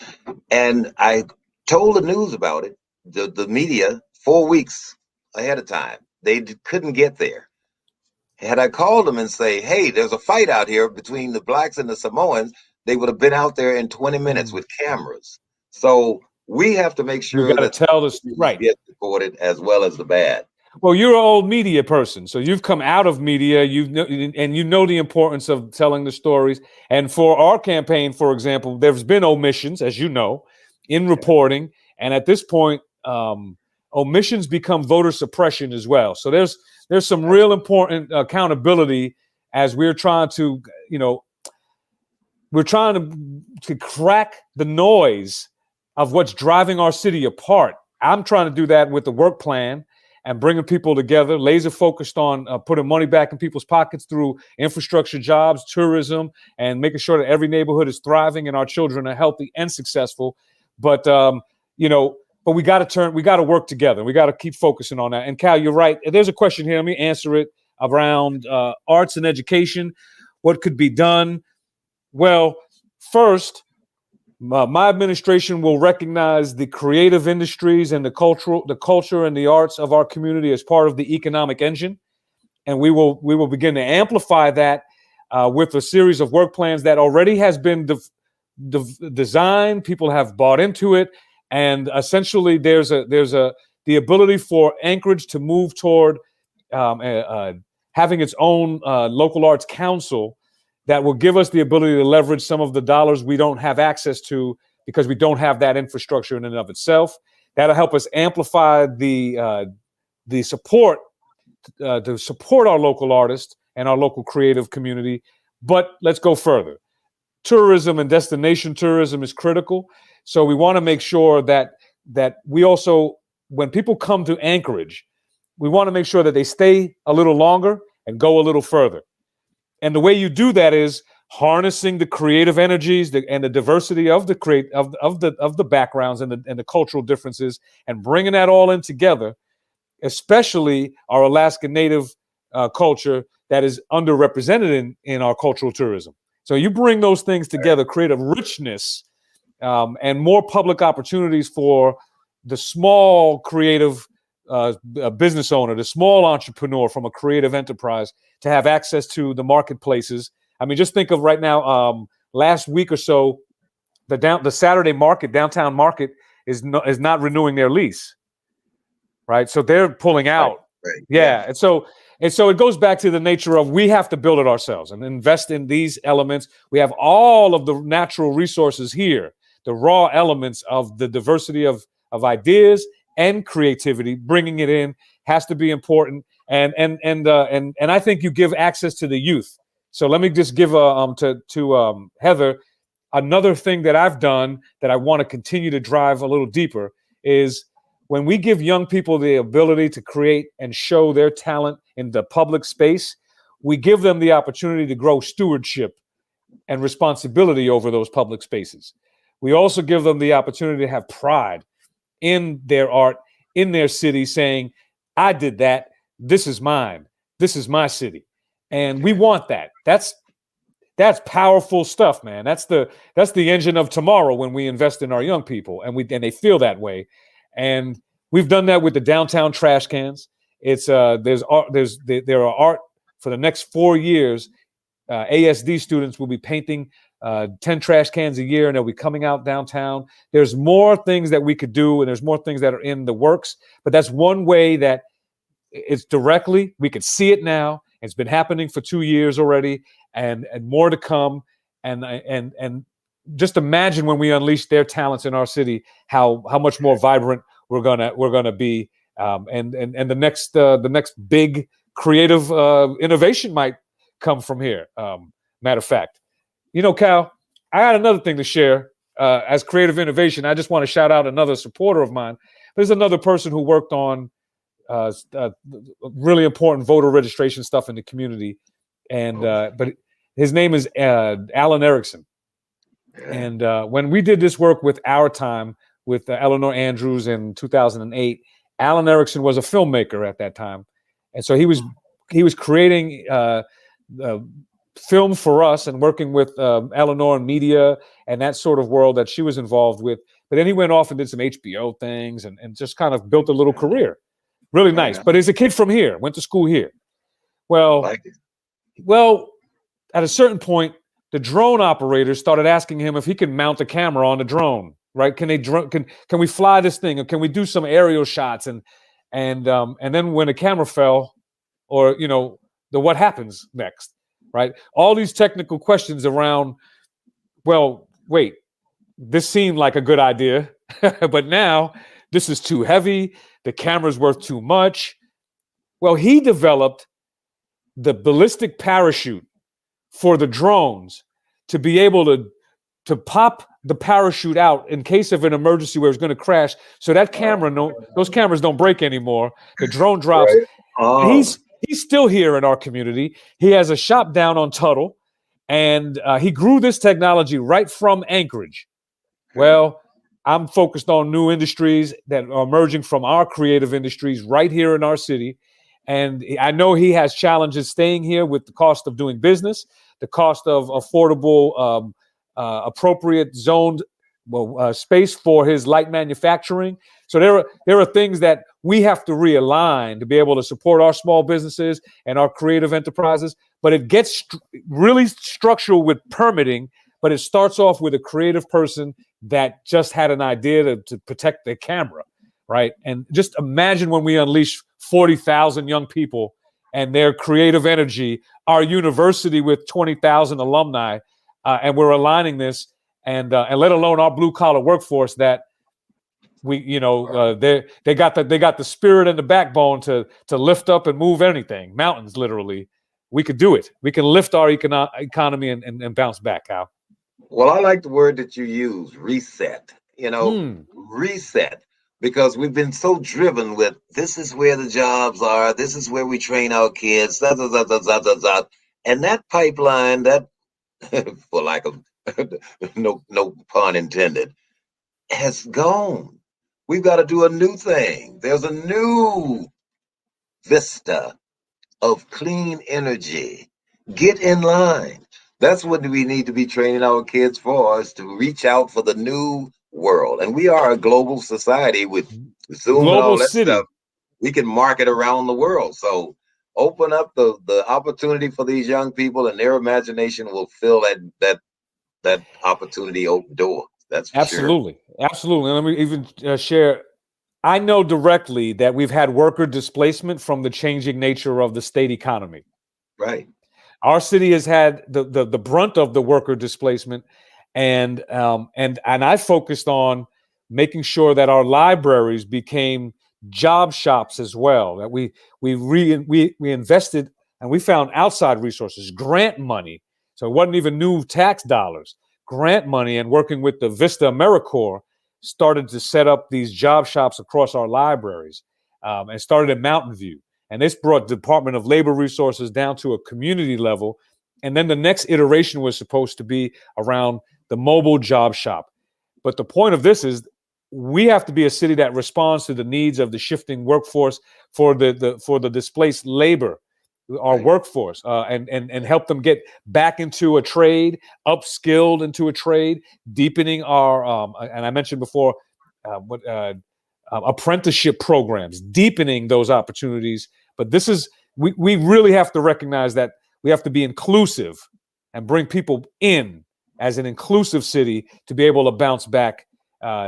And I told the news about it, the media, 4 weeks ahead of time. They couldn't get there. Had I called them and say, "Hey, there's a fight out here between the blacks and the Samoans," they would have been out there in 20 minutes with cameras. So we have to make You sure got to that tell this the news right. gets recorded as well as the bad. Well, you're an old media person, so you've come out of media. And you know the importance of telling the stories. And for our campaign, for example, there's been omissions, as you know, in reporting. And at this point, omissions become voter suppression as well. So there's some real important accountability as we're trying to, to crack the noise of what's driving our city apart. I'm trying to do that with the work plan and bringing people together, laser focused on putting money back in people's pockets through infrastructure, jobs, tourism, and making sure that every neighborhood is thriving and our children are healthy and successful. But but we got to work together. We got to keep focusing on that. And Cal, you're right. There's a question here. Let me answer it around arts and education. What could be done? Well, first, my administration will recognize the creative industries and the culture and the arts of our community as part of the economic engine, and we will begin to amplify that with a series of work plans that already has been designed. People have bought into it, and essentially there's the ability for Anchorage to move toward having its own local arts council that will give us the ability to leverage some of the dollars we don't have access to because we don't have that infrastructure in and of itself. That'll help us amplify the support to support our local artists and our local creative community. But let's go further. Tourism and destination tourism is critical. So we want to make sure that we also, when people come to Anchorage, we want to make sure that they stay a little longer and go a little further. And the way you do that is harnessing the creative energies and the diversity of the backgrounds and the cultural differences, and bringing that all in together, especially our Alaska Native culture that is underrepresented in our cultural tourism. So you bring those things together, create a richness and more public opportunities for the small creative business owner, the small entrepreneur from a creative enterprise to have access to the marketplaces. I mean, just think of right now, last week or so, the Saturday market, downtown market is not renewing their lease, right? So they're pulling out. Right. Yeah. And so it goes back to the nature of we have to build it ourselves and invest in these elements. We have all of the natural resources here, the raw elements of the diversity of ideas and creativity. Bringing it in has to be important, and I think you give access to the youth. So let me just give to Heather another thing that I've done that I want to continue to drive a little deeper is when we give young people the ability to create and show their talent in the public space, we give them the opportunity to grow stewardship and responsibility over those public spaces. We also give them the opportunity to have pride in their art, in their city, saying, I did that. This is mine. This is my city. And we want that. That's powerful stuff, man. That's the engine of tomorrow when we invest in our young people and they feel that way. And we've done that with the downtown trash cans. It's there are art for the next 4 years. ASD students will be painting 10 trash cans a year, and they'll be coming out downtown. There's more things that we could do, and there's more things that are in the works. But that's one way that it's directly, we could see it now. It's been happening for 2 years already, and more to come. And just imagine when we unleash their talents in our city, how much more vibrant we're gonna be. And the next big creative innovation might come from here. Matter of fact, Cal, I got another thing to share as creative innovation. I just want to shout out another supporter of mine. There's another person who worked on really important voter registration stuff in the community, and but his name is Alan Erickson. And when we did this work with Our Time with Eleanor Andrews in 2008, Alan Erickson was a filmmaker at that time, and so he was creating film for us and working with Eleanor and media and that sort of world that she was involved with. But then he went off and did some HBO things and just kind of built a little career. Really nice. But he's a kid from here, went to school here. Well, Like it. well, at a certain point, the drone operators started asking him if he could mount a camera on the drone. Right? Can we fly this thing, or can we do some aerial shots? And then when the camera fell, or what happens next? Right? All these technical questions around. Well, wait, this seemed like a good idea, but now this is too heavy. The camera's worth too much. Well, he developed the ballistic parachute for the drones to be able to pop the parachute out in case of an emergency where it's going to crash. So that those cameras don't break anymore. The drone drops. Right. Oh, He's still here in our community. He has a shop down on Tuttle, and he grew this technology right from Anchorage. Well, I'm focused on new industries that are emerging from our creative industries right here in our city. And I know he has challenges staying here with the cost of doing business, the cost of affordable, appropriate zoned space for his light manufacturing. So there are things that we have to realign to be able to support our small businesses and our creative enterprises. But it gets really structural with permitting, but it starts off with a creative person that just had an idea to protect their camera, right? And just imagine when we unleash 40,000 young people and their creative energy, our university with 20,000 alumni, and we're aligning this, and let alone our blue collar workforce that they got the spirit and the backbone to lift up and move anything, mountains literally. We could do it. We can lift our economy and bounce back, Al. well, I like the word that you use, reset. Reset, because we've been so driven with this is where the jobs are, this is where we train our kids, da, da, da, da, da, da, da. And that pipeline, that for lack of no pun intended, has gone. We've got to do a new thing. There's a new vista of clean energy. Get in line. That's what we need to be training our kids for, is to reach out for the new world. And we are a global society with Zoom and Global all that city. stuff. We can market around the world. So open up the opportunity for these young people, and their imagination will fill that opportunity open door. That's for sure. Absolutely. Let me even share. I know directly that we've had worker displacement from the changing nature of the state economy. Right. Our city has had the brunt of the worker displacement, and I focused on making sure that our libraries became job shops as well. That we invested, and we found outside resources, grant money. So it wasn't even new tax dollars, grant money, and working with the Vista AmeriCorps started to set up these job shops across our libraries, and started in Mountain View. And this brought Department of Labor resources down to a community level. And then the next iteration was supposed to be around the mobile job shop. But the point of this is we have to be a city that responds to the needs of the shifting workforce for the displaced labor, our Right. workforce, and help them get back into a trade, upskilled into a trade, deepening our, and I mentioned before, apprenticeship programs, deepening those opportunities. But we really have to recognize that we have to be inclusive and bring people in as an inclusive city to be able to bounce back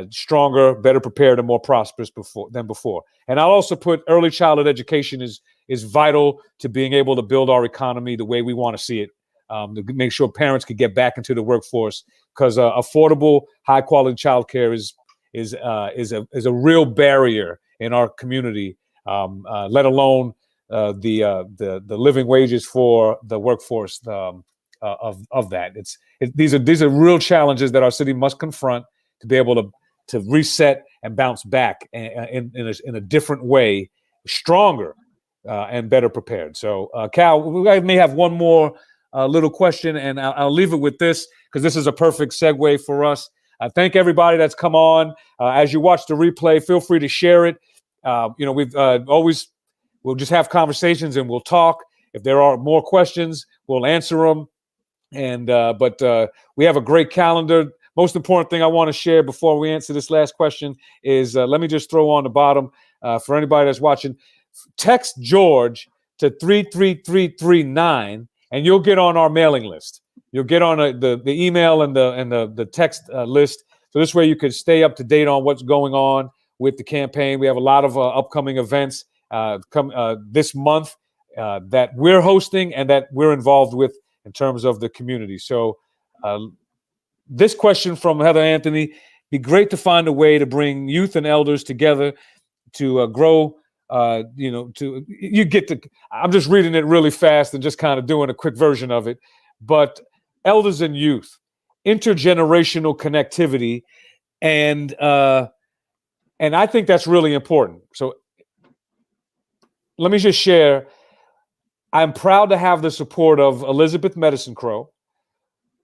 stronger, better prepared, and more prosperous than before. And I'll also put early childhood education is vital to being able to build our economy the way we want to see it, to make sure parents can get back into the workforce, because affordable, high quality childcare is a real barrier in our community, let alone the living wages for the workforce of that. These are real challenges that our city must confront to be able to reset and bounce back in a different way, stronger and better prepared. So, Cal, we may have one more little question, and I'll leave it with this because this is a perfect segue for us. Thank everybody that's come on. As you watch the replay, feel free to share it. We'll just have conversations and we'll talk. If there are more questions, we'll answer them. But we have a great calendar. Most important thing I want to share before we answer this last question is let me just throw on the bottom for anybody that's watching. Text George to 33339, and you'll get on our mailing list. You'll get on the email and the text list. So this way you could stay up to date on what's going on with the campaign. We have a lot of upcoming events this month that we're hosting and that we're involved with in terms of the community. So this question from Heather Anthony: be great to find a way to bring youth and elders together to grow. I'm just reading it really fast and just kind of doing a quick version of it. But elders and youth, intergenerational connectivity, and I think that's really important. So let me just share. I'm proud to have the support of Elizabeth Medicine Crow,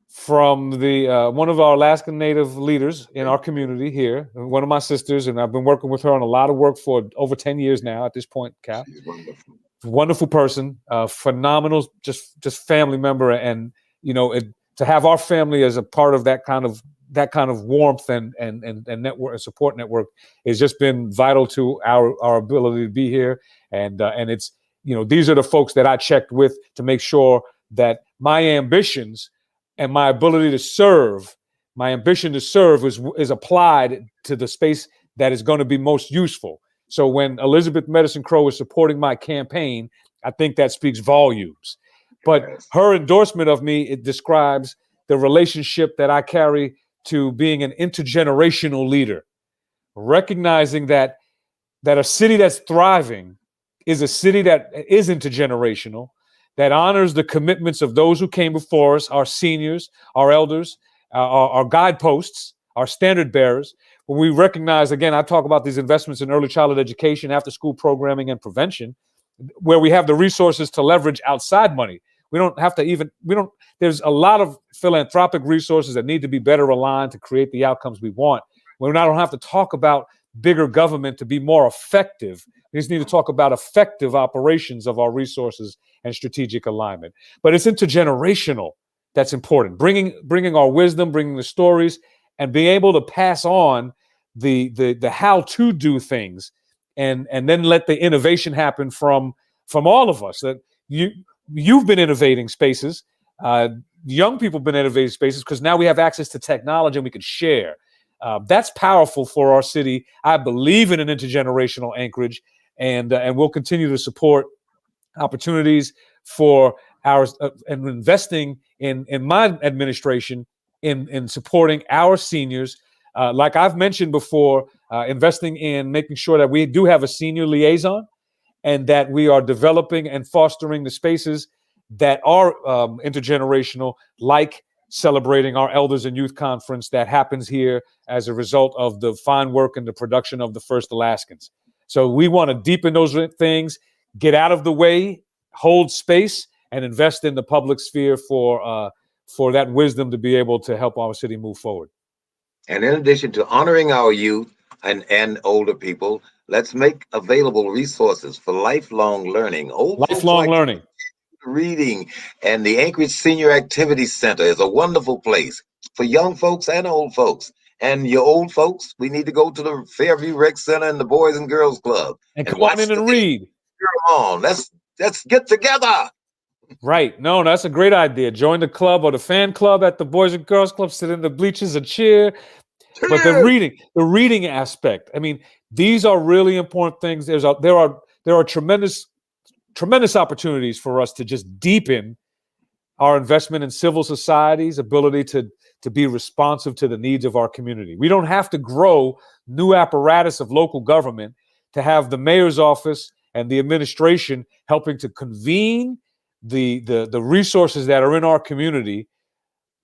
from the one of our Alaskan Native leaders in our community here, one of my sisters, and I've been working with her on a lot of work for over 10 years now at this point, Cal. She's wonderful. Wonderful person, phenomenal, just family member, and to have our family as a part of that kind of warmth and network and support network has just been vital to our ability to be here, and it's these are the folks that I checked with to make sure that my ambitions and my ability to serve, my ambition to serve is applied to the space that is going to be most useful. So when Elizabeth Medicine Crow is supporting my campaign, I think that speaks volumes. But her endorsement of me, it describes the relationship that I carry to being an intergenerational leader, recognizing that a city that's thriving is a city that is intergenerational, that honors the commitments of those who came before us, our seniors, our elders, our guideposts, our standard bearers. When we recognize, again, I talk about these investments in early childhood education, after school programming, and prevention, where we have the resources to leverage outside money. There's a lot of philanthropic resources that need to be better aligned to create the outcomes we want. We don't have to talk about bigger government to be more effective. We just need to talk about effective operations of our resources and strategic alignment. But it's intergenerational that's important. Bringing our wisdom, bringing the stories, and being able to pass on the how to do things, and then let the innovation happen from all of us. That you've been innovating spaces, young people have been innovating spaces because now we have access to technology and we can share. That's powerful for our city. I believe in an intergenerational Anchorage, and we'll continue to support opportunities for ours and investing in my administration in supporting our seniors. Like I've mentioned before, investing in making sure that we do have a senior liaison, and that we are developing and fostering the spaces that are intergenerational, like celebrating our Elders and Youth Conference that happens here as a result of the fine work and the production of the first Alaskans. So we want to deepen those things, get out of the way, hold space, and invest in the public sphere for that wisdom to be able to help our city move forward. And in addition to honoring our youth and older people, let's make available resources for lifelong learning. Lifelong learning. Reading, and the Anchorage Senior Activity Center is a wonderful place for young folks and old folks. And your old folks, we need to go to the Fairview Rec Center and the Boys and Girls Club and come on in and read. Come on, let's get together. Right. No, that's a great idea. Join the club or the fan club at the Boys and Girls Club, sit in the bleachers and cheer. But the reading aspect, I mean, these are really important things. There are tremendous opportunities for us to just deepen our investment in civil society's ability to be responsive to the needs of our community. We don't have to grow new apparatus of local government to have the mayor's office and the administration helping to convene the resources that are in our community,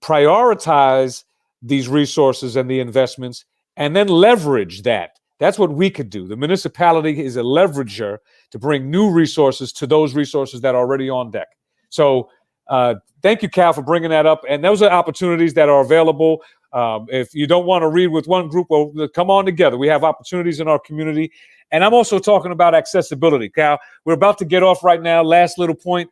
prioritize these resources and the investments, and then leverage that. That's what we could do. The municipality is a leverager to bring new resources to those resources that are already on deck. So thank you, Cal, for bringing that up. And those are opportunities that are available. If you don't want to read with one group, well, come on together. We have opportunities in our community. And I'm also talking about accessibility, Cal. We're about to get off right now. Last little point.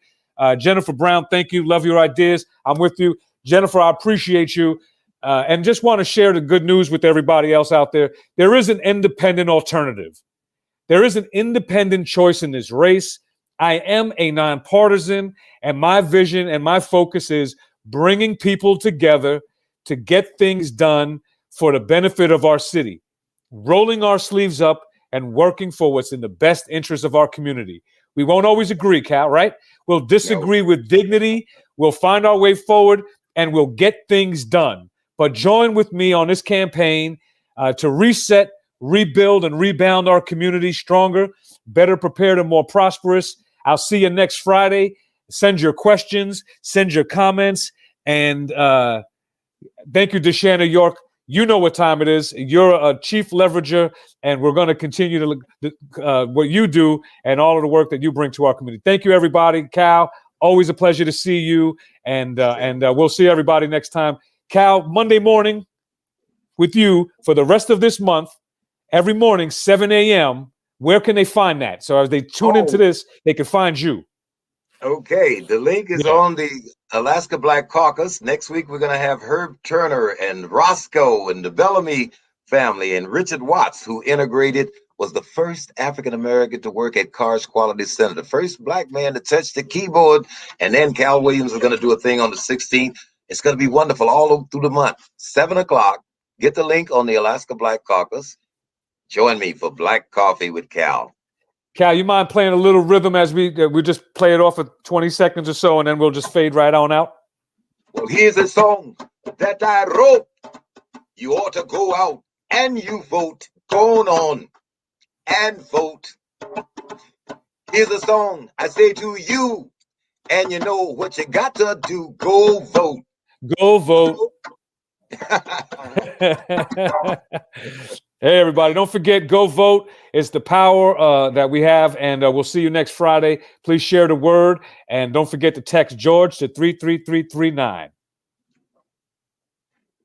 Jennifer Brown, thank you. Love your ideas. I'm with you. Jennifer, I appreciate you. And just want to share the good news with everybody else out there. There is an independent alternative. There is an independent choice in this race. I am a nonpartisan, and my vision and my focus is bringing people together to get things done for the benefit of our city, rolling our sleeves up and working for what's in the best interest of our community. We won't always agree, Cal, right? We'll disagree with dignity. We'll find our way forward and we'll get things done. But join with me on this campaign to reset, rebuild, and rebound our community stronger, better prepared, and more prosperous. I'll see you next Friday. Send your questions, send your comments, and thank you, Deshanna York. You know what time it is. You're a chief leverager, and we're going to continue to look what you do and all of the work that you bring to our community. Thank you, everybody. Cal, always a pleasure to see you, and we'll see everybody next time. Cal, Monday morning with you for the rest of this month, every morning, 7 a.m. Where can they find that? So as they tune into this, they can find you. Okay, the link is on the Alaska Black Caucus. Next week, we're going to have Herb Turner and Roscoe and the Bellamy family and Richard Watts, who was the first African-American to work at Carr's Quality Center, the first black man to touch the keyboard. And then Cal Williams is going to do a thing on the 16th. It's going to be wonderful all through the month. 7 o'clock. Get the link on the Alaska Black Caucus. Join me for Black Coffee with Cal. Cal, you mind playing a little rhythm as we just play it off for 20 seconds or so, and then we'll just fade right on out? Well, here's a song that I wrote. You ought to go out and you vote. Go on and vote. Here's a song I say to you, and you know what you got to do. Go vote. Go vote. Hey, everybody, don't forget, go vote. It's the power that we have, and we'll see you next Friday. Please share the word, and don't forget to text George to 33339.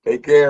Take care.